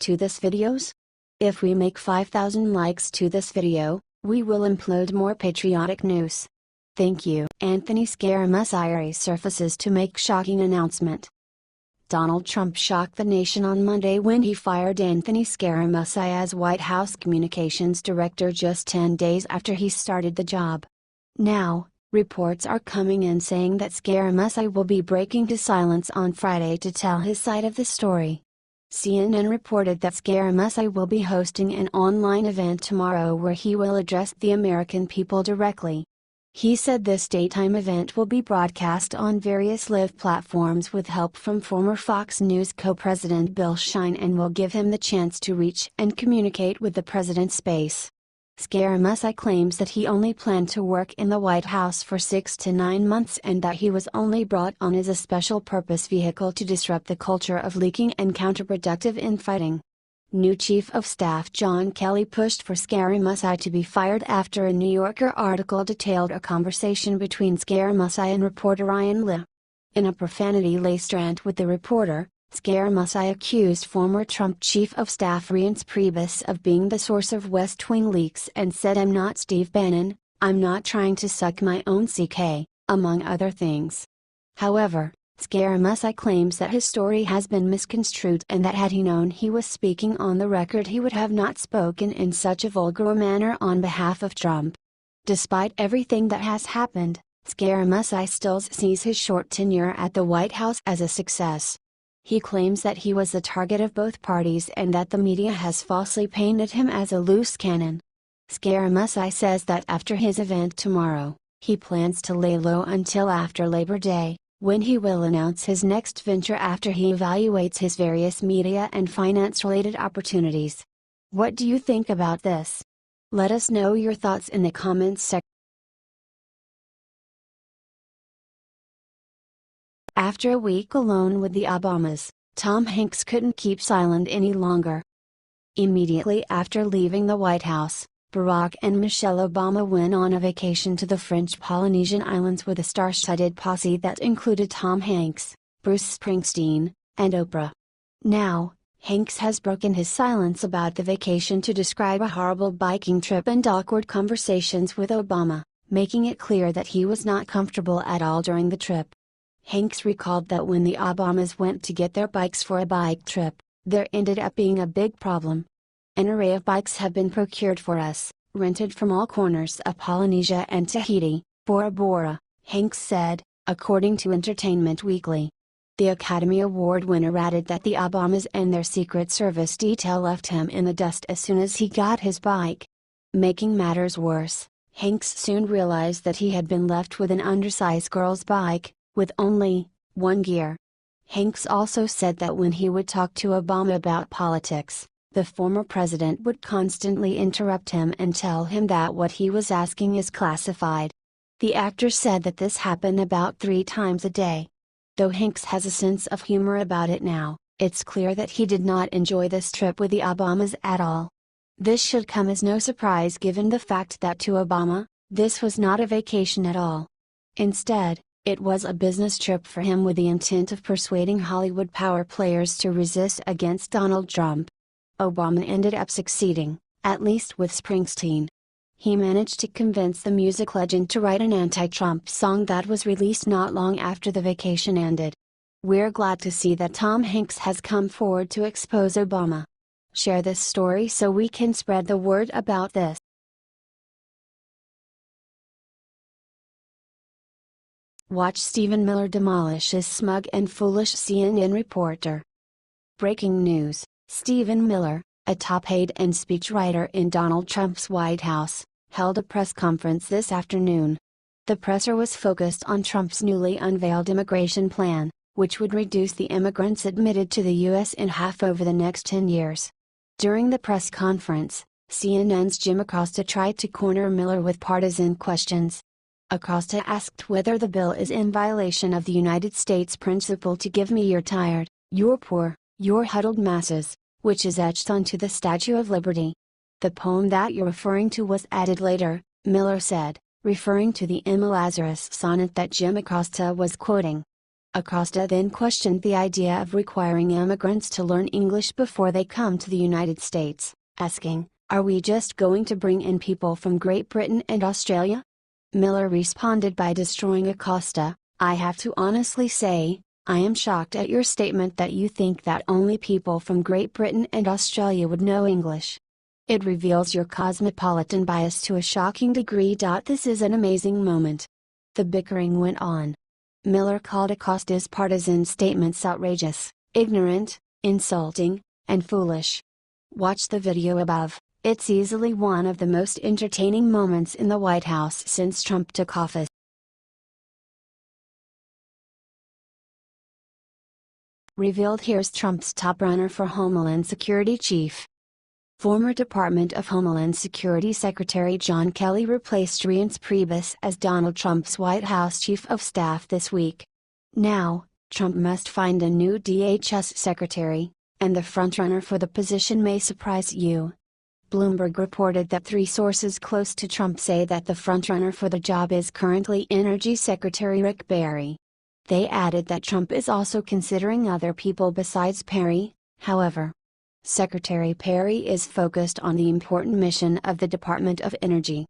to this videos? If we make 5,000 likes to this video, we will upload more patriotic news. Thank you. Anthony Scaramucci resurfaces to make shocking announcement. Donald Trump shocked the nation on Monday when he fired Anthony Scaramucci as White House Communications Director just 10 days after he started the job. Now, reports are coming in saying that Scaramucci will be breaking his silence on Friday to tell his side of the story. CNN reported that Scaramucci will be hosting an online event tomorrow where he will address the American people directly. He said this daytime event will be broadcast on various live platforms with help from former Fox News co-president Bill Shine and will give him the chance to reach and communicate with the president's base. Scaramucci claims that he only planned to work in the White House for 6 to 9 months and that he was only brought on as a special purpose vehicle to disrupt the culture of leaking and counterproductive infighting. New Chief of Staff John Kelly pushed for Scaramucci to be fired after a New Yorker article detailed a conversation between Scaramucci and reporter Ryan Lee. In a profanity-laced rant with the reporter, Scaramucci accused former Trump Chief of Staff Reince Priebus of being the source of West Wing leaks and said, "I'm not Steve Bannon, I'm not trying to suck my own CK," among other things. However, Scaramucci claims that his story has been misconstrued and that had he known he was speaking on the record he would have not spoken in such a vulgar manner on behalf of Trump. Despite everything that has happened, Scaramucci still sees his short tenure at the White House as a success. He claims that he was the target of both parties and that the media has falsely painted him as a loose cannon. Scaramucci says that after his event tomorrow, he plans to lay low until after Labor Day, when he will announce his next venture after he evaluates his various media and finance-related opportunities. What do you think about this? Let us know your thoughts in the comments section. After a week alone with the Obamas, Tom Hanks couldn't keep silent any longer. Immediately after leaving the White House, Barack and Michelle Obama went on a vacation to the French Polynesian Islands with a star-studded posse that included Tom Hanks, Bruce Springsteen, and Oprah. Now, Hanks has broken his silence about the vacation to describe a horrible biking trip and awkward conversations with Obama, making it clear that he was not comfortable at all during the trip. Hanks recalled that when the Obamas went to get their bikes for a bike trip, there ended up being a big problem. "An array of bikes have been procured for us, rented from all corners of Polynesia and Tahiti, Bora Bora," Hanks said, according to Entertainment Weekly. The Academy Award winner added that the Obamas and their Secret Service detail left him in the dust as soon as he got his bike. Making matters worse, Hanks soon realized that he had been left with an undersized girl's bike, with only one gear. Hanks also said that when he would talk to Obama about politics, the former president would constantly interrupt him and tell him that what he was asking is classified. The actor said that this happened about 3 times a day. Though Hanks has a sense of humor about it now, it's clear that he did not enjoy this trip with the Obamas at all. This should come as no surprise given the fact that to Obama, this was not a vacation at all. Instead, it was a business trip for him with the intent of persuading Hollywood power players to resist against Donald Trump. Obama ended up succeeding, at least with Springsteen. He managed to convince the music legend to write an anti-Trump song that was released not long after the vacation ended. We're glad to see that Tom Hanks has come forward to expose Obama. Share this story so we can spread the word about this. Watch Stephen Miller demolishes smug and foolish CNN reporter. Breaking news: Stephen Miller, a top aide and speechwriter in Donald Trump's White House, held a press conference this afternoon. The presser was focused on Trump's newly unveiled immigration plan, which would reduce the immigrants admitted to the U.S. in half over the next 10 years. During the press conference, CNN's Jim Acosta tried to corner Miller with partisan questions. Acosta asked whether the bill is in violation of the United States principle to give me your tired, your poor, your huddled masses, which is etched onto the Statue of Liberty. The poem that you're referring to was added later, Miller said, referring to the Emma Lazarus sonnet that Jim Acosta was quoting. Acosta then questioned the idea of requiring immigrants to learn English before they come to the United States, asking, "Are we just going to bring in people from Great Britain and Australia?" Miller responded by destroying Acosta, "I have to honestly say, I am shocked at your statement that you think that only people from Great Britain and Australia would know English. It reveals your cosmopolitan bias to a shocking degree. This is an amazing moment." The bickering went on. Miller called Acosta's partisan statements outrageous, ignorant, insulting, and foolish. Watch the video above. It's easily one of the most entertaining moments in the White House since Trump took office. Revealed. Here's Trump's top runner for Homeland Security chief. Former Department of Homeland Security Secretary John Kelly replaced Reince Priebus as Donald Trump's White House Chief of Staff this week. Now, Trump must find a new DHS secretary, and the frontrunner for the position may surprise you. Bloomberg reported that 3 sources close to Trump say that the frontrunner for the job is currently Energy Secretary Rick Perry. They added that Trump is also considering other people besides Perry, however. Secretary Perry is focused on the important mission of the Department of Energy.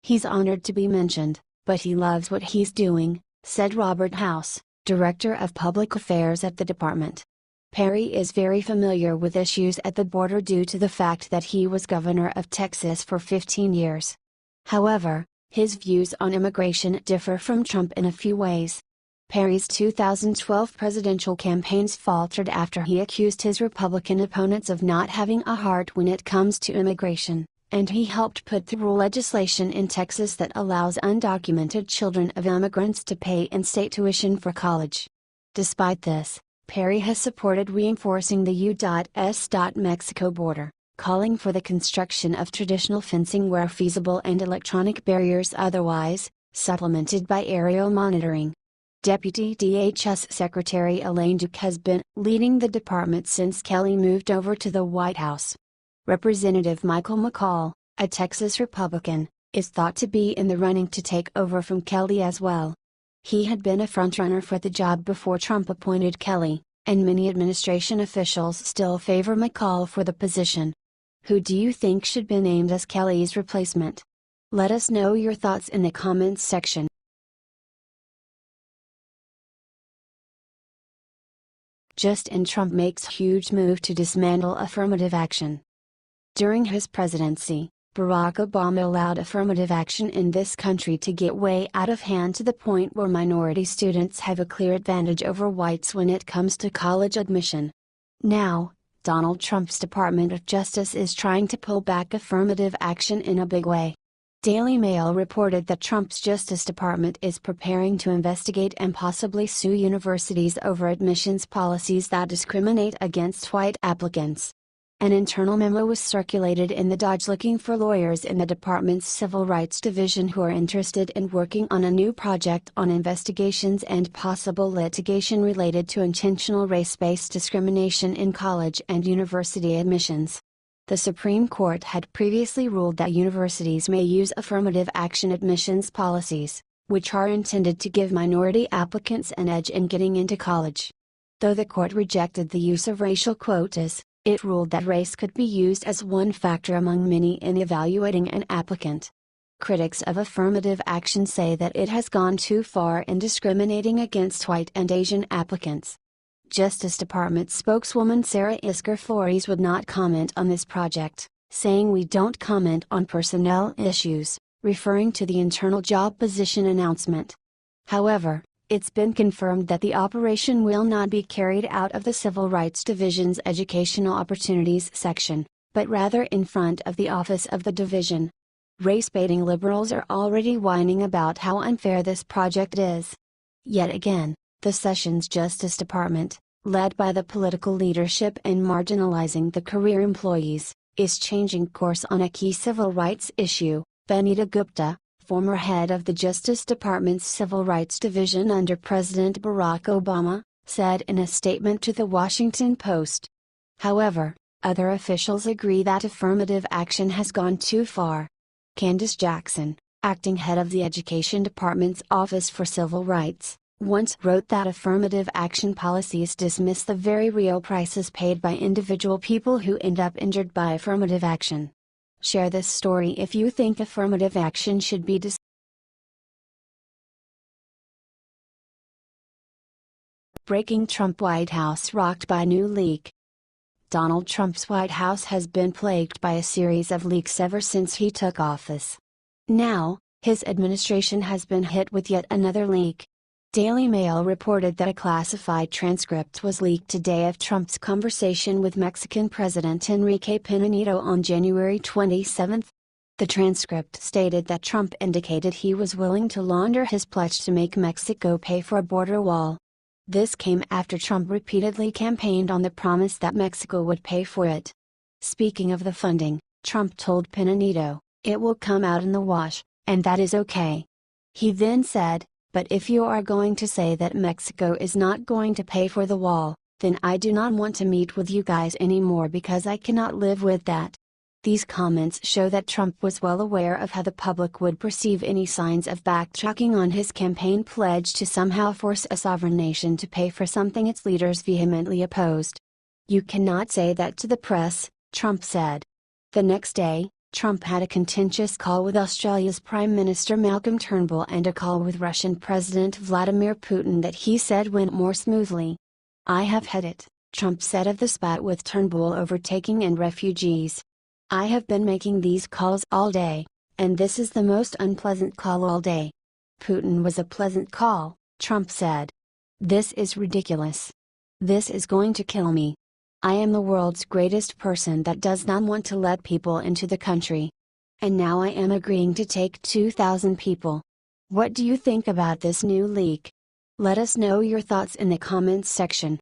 "He's honored to be mentioned, but he loves what he's doing," said Robert House, Director of Public Affairs at the department. Perry is very familiar with issues at the border due to the fact that he was governor of Texas for 15 years. However, his views on immigration differ from Trump in a few ways. Perry's 2012 presidential campaigns faltered after he accused his Republican opponents of not having a heart when it comes to immigration, and he helped put through legislation in Texas that allows undocumented children of immigrants to pay in-state tuition for college. Despite this, Perry has supported reinforcing the U.S.-Mexico border, calling for the construction of traditional fencing where feasible and electronic barriers otherwise, supplemented by aerial monitoring. Deputy DHS Secretary Elaine Duke has been leading the department since Kelly moved over to the White House. Representative Michael McCaul, a Texas Republican, is thought to be in the running to take over from Kelly as well. He had been a frontrunner for the job before Trump appointed Kelly, and many administration officials still favor McCaul for the position. Who do you think should be named as Kelly's replacement? Let us know your thoughts in the comments section. Justin Trump makes huge move to dismantle affirmative action. During his presidency, Barack Obama allowed affirmative action in this country to get way out of hand to the point where minority students have a clear advantage over whites when it comes to college admission. Now, Donald Trump's Department of Justice is trying to pull back affirmative action in a big way. Daily Mail reported that Trump's Justice Department is preparing to investigate and possibly sue universities over admissions policies that discriminate against white applicants. An internal memo was circulated in the Dodge looking for lawyers in the department's Civil Rights Division who are interested in working on a new project on investigations and possible litigation related to intentional race-based discrimination in college and university admissions. The Supreme Court had previously ruled that universities may use affirmative action admissions policies, which are intended to give minority applicants an edge in getting into college. Though the court rejected the use of racial quotas, it ruled that race could be used as one factor among many in evaluating an applicant. Critics of affirmative action say that it has gone too far in discriminating against white and Asian applicants. Justice Department spokeswoman Sarah Isker Flores would not comment on this project, saying "We don't comment on personnel issues," referring to the internal job position announcement. However, it's been confirmed that the operation will not be carried out of the Civil Rights Division's Educational Opportunities section, but rather in front of the office of the division. Race-baiting liberals are already whining about how unfair this project is. Yet again, the Sessions Justice Department, led by the political leadership and marginalizing the career employees, is changing course on a key civil rights issue. Vanita Gupta, former head of the Justice Department's Civil Rights Division under President Barack Obama, said in a statement to the Washington Post. However, other officials agree that affirmative action has gone too far. Candace Jackson, acting head of the Education Department's Office for Civil Rights, once wrote that affirmative action policies dismiss the very real prices paid by individual people who end up injured by affirmative action. Share this story if you think affirmative action should be Breaking Trump White House rocked by new leak. Donald Trump's White House has been plagued by a series of leaks ever since he took office. Now, his administration has been hit with yet another leak. Daily Mail reported that a classified transcript was leaked today of Trump's conversation with Mexican President Enrique Pena Nieto on January 27. The transcript stated that Trump indicated he was willing to launder his pledge to make Mexico pay for a border wall. This came after Trump repeatedly campaigned on the promise that Mexico would pay for it. Speaking of the funding, Trump told Pena Nieto, "It will come out in the wash, and that is okay." He then said, "But if you are going to say that Mexico is not going to pay for the wall, then I do not want to meet with you guys anymore because I cannot live with that." These comments show that Trump was well aware of how the public would perceive any signs of backtracking on his campaign pledge to somehow force a sovereign nation to pay for something its leaders vehemently opposed. "You cannot say that to the press," Trump said. The next day, Trump had a contentious call with Australia's Prime Minister Malcolm Turnbull and a call with Russian President Vladimir Putin that he said went more smoothly. "I have had it," Trump said of the spat with Turnbull over taking in refugees. "I have been making these calls all day, and this is the most unpleasant call all day." Putin was a pleasant call, Trump said. "This is ridiculous. This is going to kill me. I am the world's greatest person that does not want to let people into the country. And now I am agreeing to take 2,000 people. What do you think about this new leak? Let us know your thoughts in the comments section.